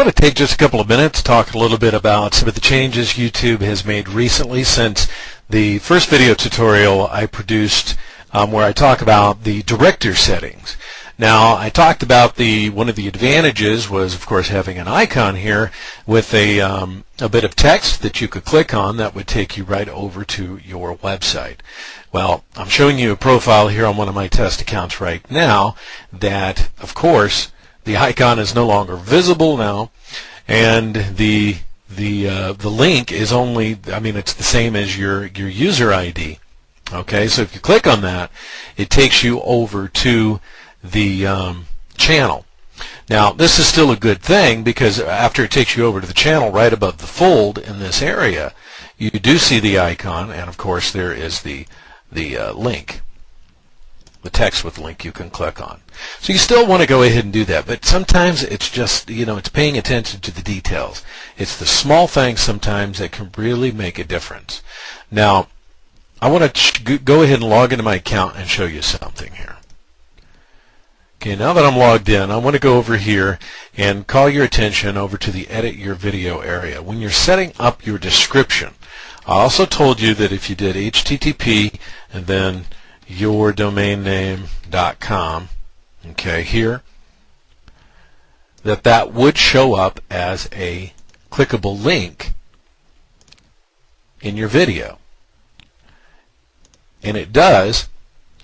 I want to take just a couple of minutes to talk a little bit about some of the changes YouTube has made recently since the first video tutorial I produced where I talk about the director settings. Now, I talked about one of the advantages was, of course, having an icon here with a bit of text that you could click on that would take you right over to your website. Well, I'm showing you a profile here on one of my test accounts right now that, of course, the icon is no longer visible now, and the link is only, it's the same as your user ID. Okay, so if you click on that, it takes you over to the channel. Now, this is still a good thing because after it takes you over to the channel, right above the fold in this area, you do see the icon, and of course there is the link, the text with the link you can click on. So you still want to go ahead and do that, but sometimes it's just, it's paying attention to the details. It's the small things sometimes that can really make a difference. Now, I want to go ahead and log into my account and show you something here. Okay, now that I'm logged in, I want to go over here and call your attention over to the Edit Your Video area. When you're setting up your description, I also told you that if you did HTTP and then yourdomainname.com, okay, here, that would show up as a clickable link in your video. And it does.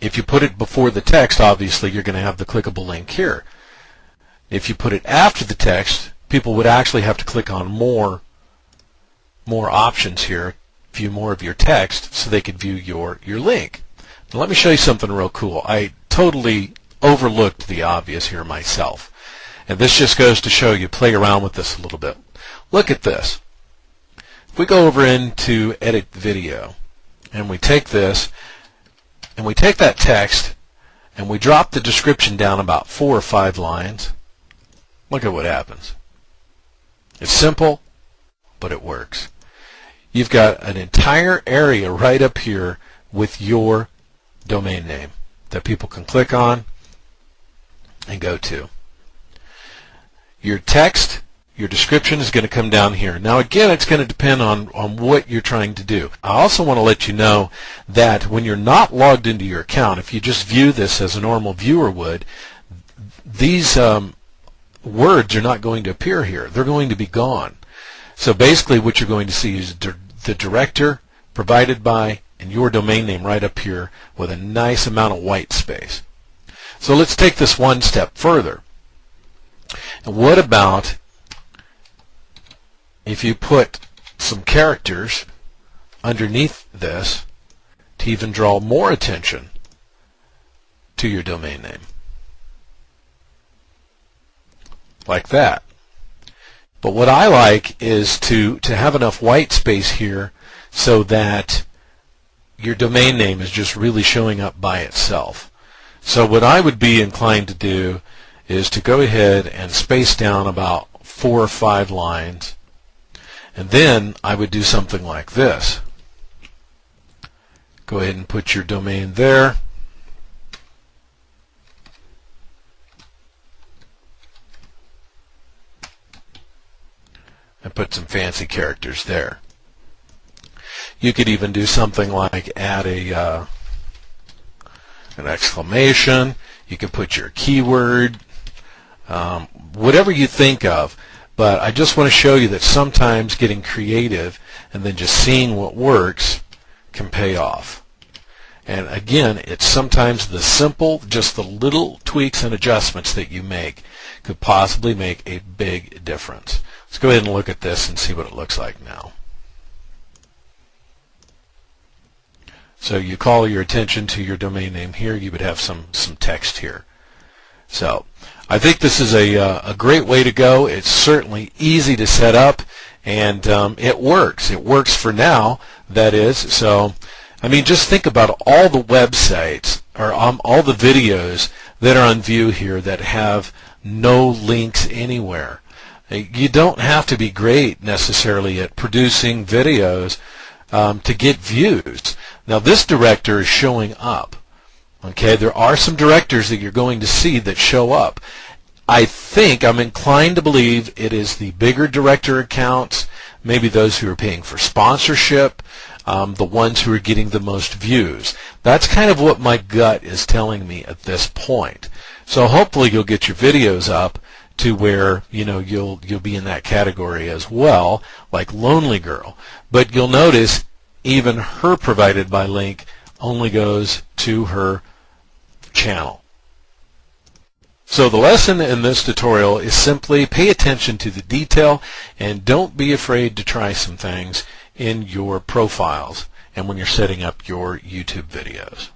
If you put it before the text, obviously you're going to have the clickable link here. If you put it after the text, people would actually have to click on more options here, view more of your text, so they could view your link. Now, let me show you something real cool. I totally overlooked the obvious here myself. And this just goes to show you, play around with this a little bit. Look at this. If we go over into Edit Video, and we take this, and we take that text, and we drop the description down about 4 or 5 lines, look at what happens. It's simple, but it works. You've got an entire area right up here with your domain name that people can click on and go to. Your text, your description is going to come down here. Now again, it's going to depend on what you're trying to do. I also want to let you know that when you're not logged into your account, if you just view this as a normal viewer would, these words are not going to appear here. They're going to be gone. So basically what you're going to see is the director provided by and your domain name right up here with a nice amount of white space. So let's take this one step further. And what about if you put some characters underneath this to even draw more attention to your domain name? Like that. But what I like is to have enough white space here so that your domain name is just really showing up by itself. So what I would be inclined to do is to go ahead and space down about 4 or 5 lines, and then I would do something like this. Go ahead and put your domain there. And put some fancy characters there. You could even do something like add an exclamation. You could put your keyword, whatever you think of. But I just want to show you that sometimes getting creative and then just seeing what works can pay off. And again, it's sometimes the simple, just the little tweaks and adjustments that you make could possibly make a big difference. Let's go ahead and look at this and see what it looks like now. So you call your attention to your domain name here, you would have some text here. So I think this is a great way to go. It's certainly easy to set up, and it works. It works for now, that is. So, just think about all the websites or all the videos that are on view here that have no links anywhere. You don't have to be great necessarily at producing videos to get views. Now this director is showing up. Okay, there are some directors that you're going to see that show up. I'm inclined to believe it is the bigger director accounts, maybe those who are paying for sponsorship, the ones who are getting the most views. That's kind of what my gut is telling me at this point. So hopefully you'll get your videos up to where you'll be in that category as well, like Lonely Girl. But you'll notice even her provided by link only goes to her channel. So the lesson in this tutorial is simply pay attention to the detail and don't be afraid to try some things in your profiles and when you're setting up your YouTube videos.